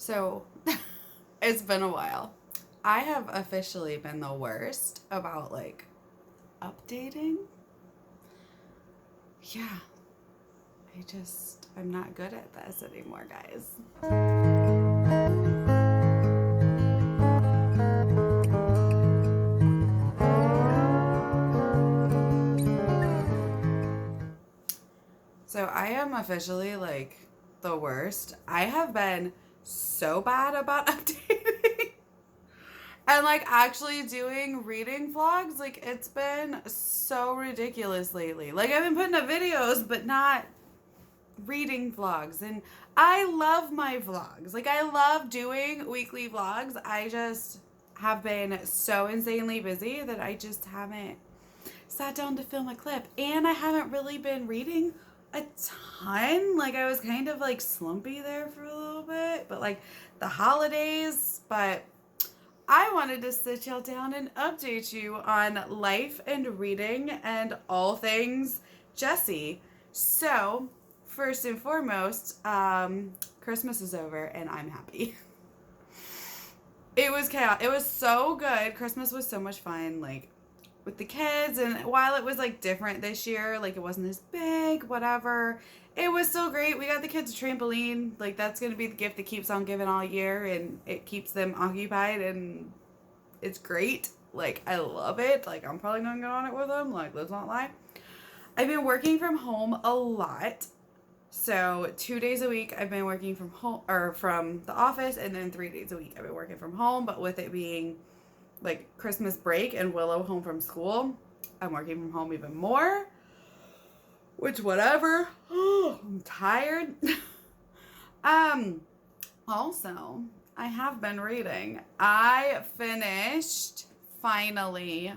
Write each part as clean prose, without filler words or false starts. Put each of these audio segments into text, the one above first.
So, it's been a while. I have officially been the worst about updating. Yeah, I'm not good at this anymore, guys. So, I am officially the worst. I have been so bad about updating. And actually doing reading vlogs, it's been so ridiculous lately. I've been putting up videos, but not reading vlogs. And I love my vlogs. I love doing weekly vlogs. I just have been so insanely busy that I just haven't sat down to film a clip. And I haven't really been reading a ton. I was kind of slumpy there for a little bit, but the holidays, but I wanted to sit y'all down and update you on life and reading and all things Jessie. So, first and foremost, Christmas is over and I'm happy. It was chaos. It was so good. Christmas was so much fun, with the kids, and while it was different this year, it wasn't as big, whatever, it was still great. We got the kids a trampoline. That's gonna be the gift that keeps on giving all year, and it keeps them occupied, and it's great. I love it. I'm probably gonna get on it with them. Let's not lie. I've been working from home a lot. So 2 days a week I've been working from home, or from the office, and then 3 days a week I've been working from home. But with it being Christmas break and Willow home from school, I'm working from home even more. Which, whatever. I'm tired. Also, I have been reading. I finished, finally,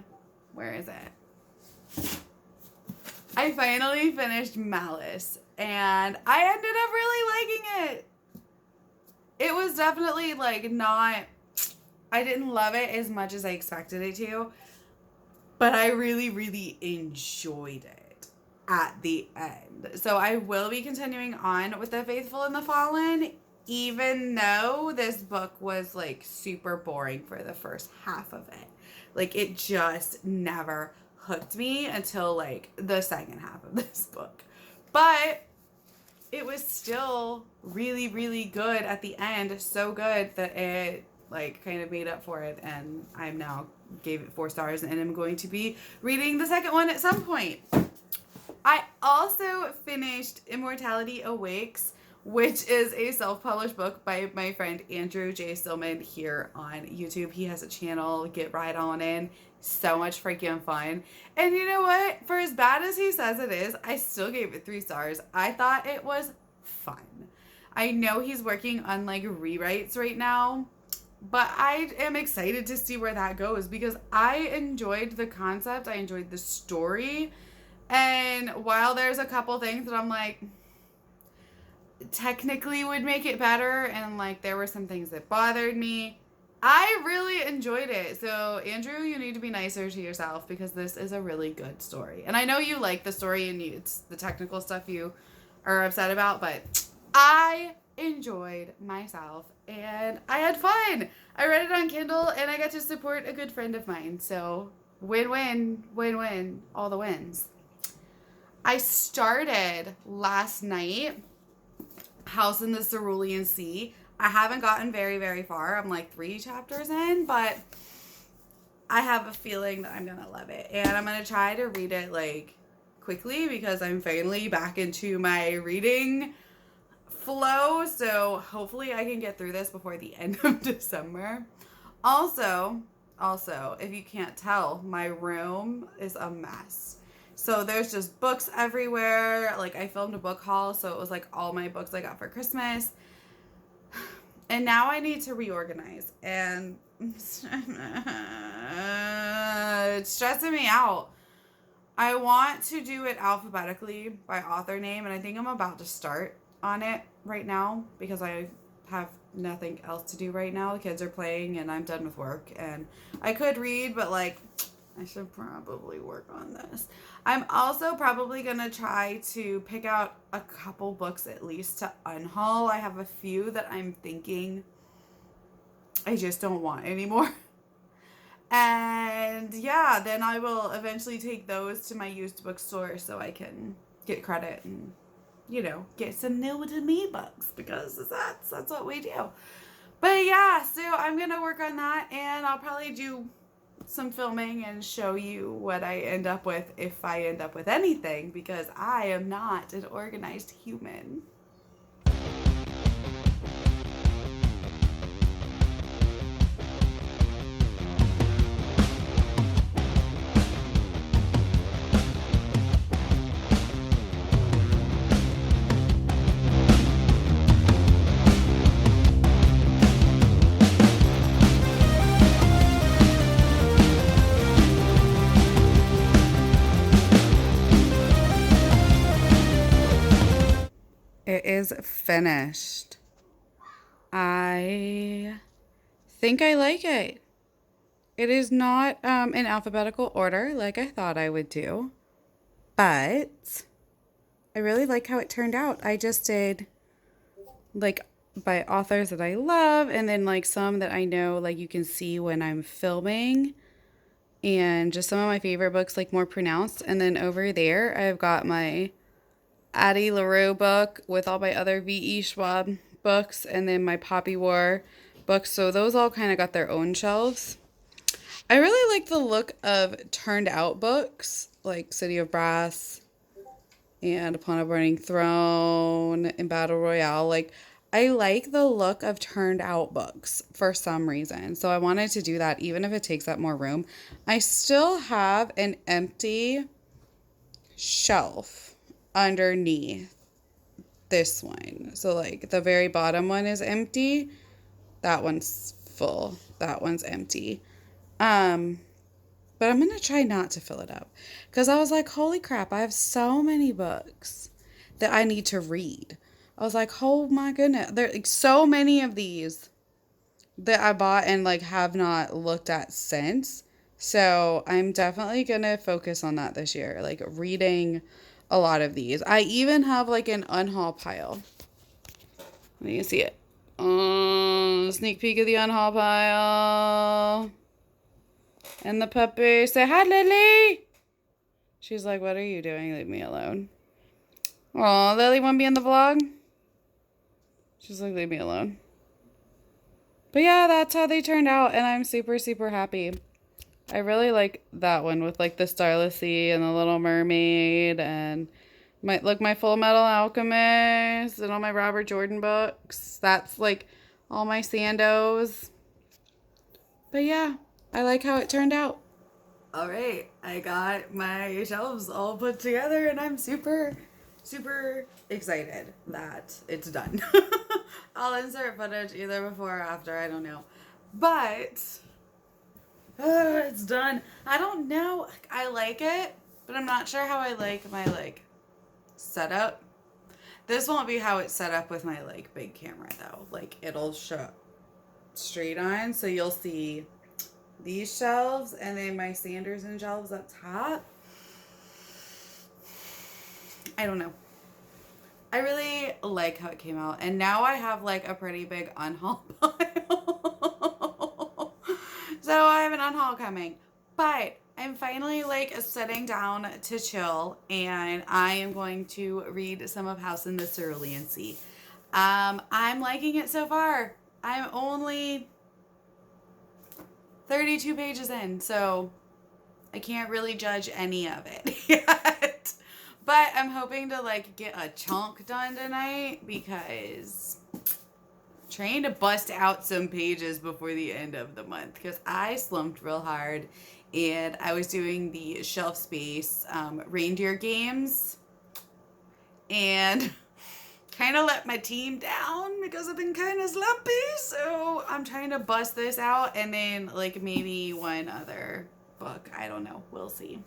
where is it? I finally finished Malice, and I ended up really liking it. It was definitely not, I didn't love it as much as I expected it to, but I really, really enjoyed it at the end. So I will be continuing on with The Faithful and the Fallen, even though this book was super boring for the first half of it. It just never hooked me until the second half of this book. But it was still really, really good at the end. So good that it kind of made up for it, and I'm now gave it 4 stars, and I'm going to be reading the second one at some point. I also finished Immortality Awakes, which is a self-published book by my friend Andrew J. Stillman here on YouTube. He has a channel, get right on in. So much freaking fun. And you know what? For as bad as he says it is, I still gave it 3 stars. I thought it was fun. I know he's working on rewrites right now, but I am excited to see where that goes, because I enjoyed the concept. I enjoyed the story. And while there's a couple things that I'm technically would make it better, and there were some things that bothered me, I really enjoyed it. So Andrew, you need to be nicer to yourself, because this is a really good story. And I know you like the story, and it's the technical stuff you are upset about, but I enjoyed myself and I had fun. I read it on Kindle and I got to support a good friend of mine. So win-win, win-win, all the wins. I started last night House in the Cerulean Sea. I haven't gotten very, very far. I'm 3 chapters in, but I have a feeling that I'm going to love it. And I'm going to try to read it quickly, because I'm finally back into my reading flow. So hopefully I can get through this before the end of December. Also, if you can't tell, my room is a mess. So there's just books everywhere. I filmed a book haul, so it was all my books I got for Christmas. And now I need to reorganize, and it's stressing me out. I want to do it alphabetically by author name, and I think I'm about to start on it right now, because I have nothing else to do right now. The kids are playing, and I'm done with work, and I could read, but I should probably work on this. I'm also probably going to try to pick out a couple books at least to unhaul. I have a few that I'm thinking I just don't want anymore. And yeah, then I will eventually take those to my used bookstore so I can get credit and, get some new to me books because that's what we do. But yeah, so I'm going to work on that and I'll probably do some filming and show you what I end up with if I end up with anything because I am not an organized human. It is finished. I think I like it. It is not in alphabetical order like I thought I would do, but I really like how it turned out. I just did like by authors that I love and then like some that I know like you can see when I'm filming and just some of my favorite books like more pronounced. And then over there I've got my Addie LaRue book with all my other V.E. Schwab books and then my Poppy War books. So those all kind of got their own shelves. I really like the look of turned out books like City of Brass and Upon a Burning Throne and Battle Royale. Like I like the look of turned out books for some reason. So I wanted to do that even if it takes up more room. I still have an empty shelf underneath this one. So like the very bottom one is empty. That one's full. That one's empty. But I'm going to try not to fill it up because I was like, holy crap, I have so many books that I need to read. I was like, oh my goodness, there are like so many of these that I bought and like have not looked at since. So I'm definitely going to focus on that this year, like reading a lot of these. I even have like an unhaul pile. You can see it. Sneak peek of the unhaul pile. And the puppy. Say hi, Lily. She's like, what are you doing? Leave me alone. Aw, Lily want to be in the vlog? She's like, leave me alone. But yeah, that's how they turned out. And I'm super, super happy. I really like that one with like the Starless Sea and the Little Mermaid and my Full Metal Alchemist and all my Robert Jordan books. That's like all my Sandos. But yeah, I like how it turned out. All right, I got my shelves all put together and I'm super, super excited that it's done. I'll insert footage either before or after, I don't know. But it's done. I don't know. I like it, but I'm not sure how I like my like setup. This won't be how it's set up with my like big camera though. Like it'll show straight on, so you'll see these shelves and then my Sanderson shelves up top. I don't know. I really like how it came out, and now I have like a pretty big unhaul pile. So I have an unhaul coming, but I'm finally like sitting down to chill, and I am going to read some of House in the Cerulean Sea. I'm liking it so far. I'm only 32 pages in, so I can't really judge any of it yet. But I'm hoping to like get a chunk done tonight because I'm trying to bust out some pages before the end of the month because I slumped real hard and I was doing the shelf space reindeer games and kind of let my team down because I've been kind of slumpy. So I'm trying to bust this out and then like maybe one other book. I don't know. We'll see.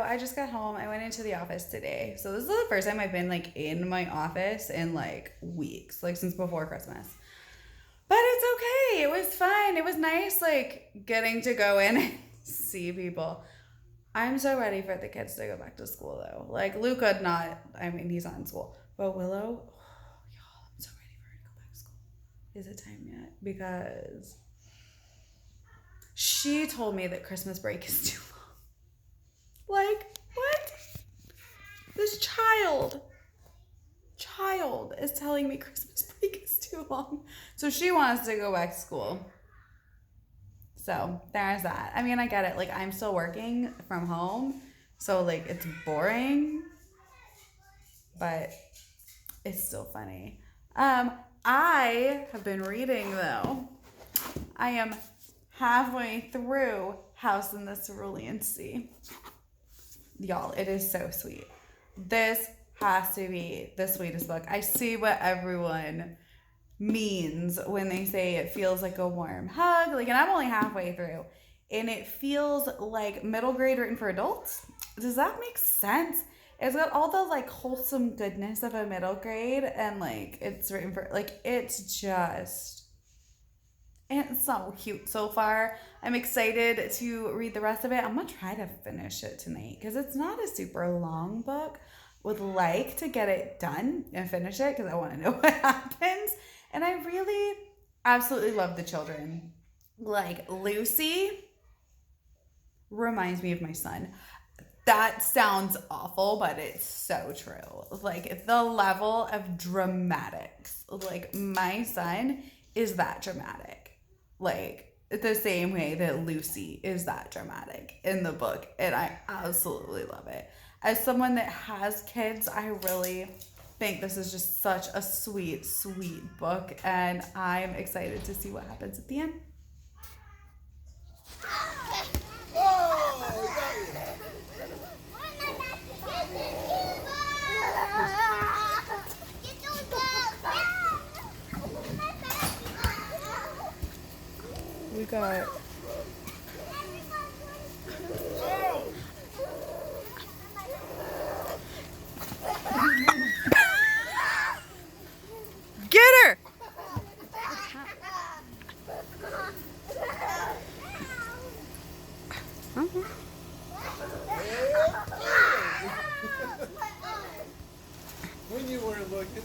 I just got home. I went into the office today. So this is the first time I've been like in my office in like weeks, like since before Christmas. But it's okay. It was fun. It was nice like getting to go in and see people. I'm so ready for the kids to go back to school though. Like Luca not, I mean he's not in school. But Willow, oh, y'all, I'm so ready for her to go back to school. Is it time yet? Because she told me that Christmas break is too long. Like, what? This child is telling me Christmas break is too long. So she wants to go back to school. So there's that. I mean, I get it. Like, I'm still working from home. So, like, it's boring. But it's still funny. I have been reading, though. I am halfway through House in the Cerulean Sea. Y'all, it is so sweet. This has to be the sweetest book. I see what everyone means when they say it feels like a warm hug. Like, and I'm only halfway through. And it feels like middle grade written for adults. Does that make sense? It's got all the, like, wholesome goodness of a middle grade. And, like, it's written for, like, it's just... And it's so cute so far. I'm excited to read the rest of it. I'm going to try to finish it tonight because it's not a super long book. Would like to get it done and finish it because I want to know what happens. And I really absolutely love the children. Like, Lucy reminds me of my son. That sounds awful, but it's so true. Like, the level of dramatics. Like, my son is that dramatic. Like, the same way that Lucy is that dramatic in the book. And I absolutely love it. As someone that has kids, I really think this is just such a sweet, sweet book. And I'm excited to see what happens at the end. We got... Get her! When you weren't looking.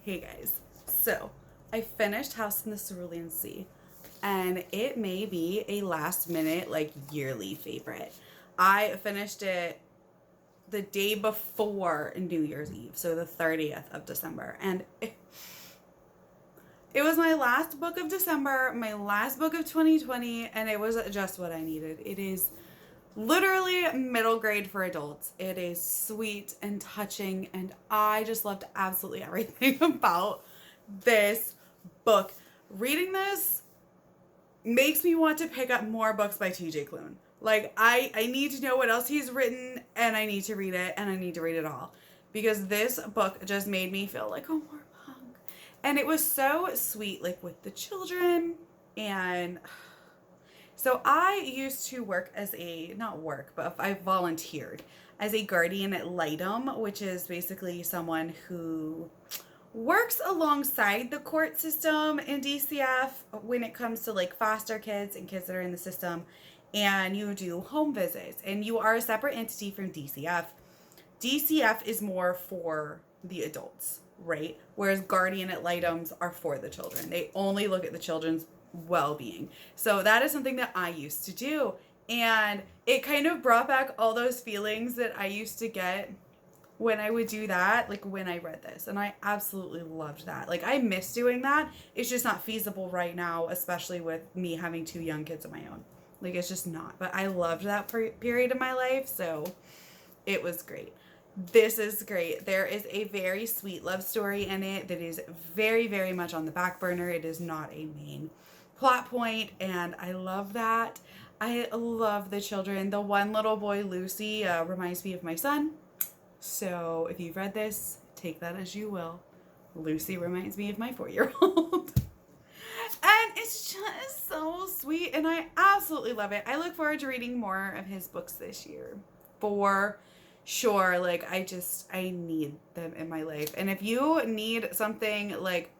Hey guys, so I finished House in the Cerulean Sea, and it may be a last minute, like, yearly favorite. I finished it the day before New Year's Eve, so the 30th of December, and it was my last book of December, my last book of 2020, and it was just what I needed. It is literally middle grade for adults. It is sweet and touching, and I just loved absolutely everything about this book. Reading this makes me want to pick up more books by TJ Klune. Like, I need to know what else he's written, and I need to read it, and I need to read it all. Because this book just made me feel like a warm hug. And it was so sweet, like, with the children, and... So I used to work as not work, but I volunteered as a guardian at Lightum, which is basically someone who works alongside the court system in DCF when it comes to, like, foster kids and kids that are in the system. And you do home visits, and you are a separate entity from DCF. DCF is more for the adults, right? Whereas guardian at Lightums are for the children. They only look at the children's well-being. So that is something that I used to do, and it kind of brought back all those feelings that I used to get when I would do that, like when I read this, and I absolutely loved that. Like, I miss doing that. It's just not feasible right now, especially with me having 2 young kids of my own. Like, it's just not, but I loved that period of my life, so it was great. This is great. There is a very sweet love story in it that is very, very much on the back burner. It is not a main plot point, and I love that. I love the children. The one little boy, Lucy, reminds me of my son. So if you've read this, take that as you will. Lucy reminds me of my 4-year-old. sweet, and I absolutely love it. I look forward to reading more of his books this year. For sure. Like, I need them in my life. And if you need something like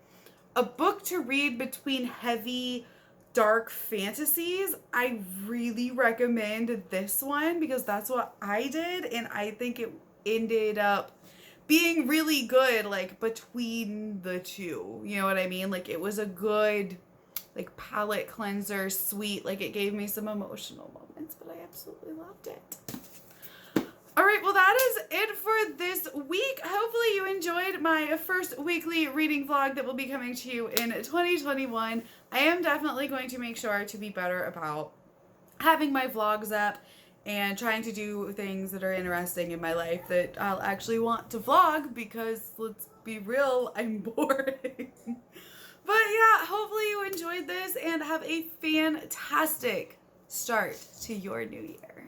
a book to read between heavy, dark fantasies, I really recommend this one because that's what I did, and I think it ended up being really good, like, between the two. You know what I mean? Like, it was a good, like, palate cleanser, sweet. Like, it gave me some emotional moments, but I absolutely loved it. All right, well, that is it for this week. Hopefully you enjoyed my first weekly reading vlog that will be coming to you in 2021. I am definitely going to make sure to be better about having my vlogs up and trying to do things that are interesting in my life that I'll actually want to vlog because, let's be real, I'm boring. But yeah, hopefully you enjoyed this and have a fantastic start to your new year.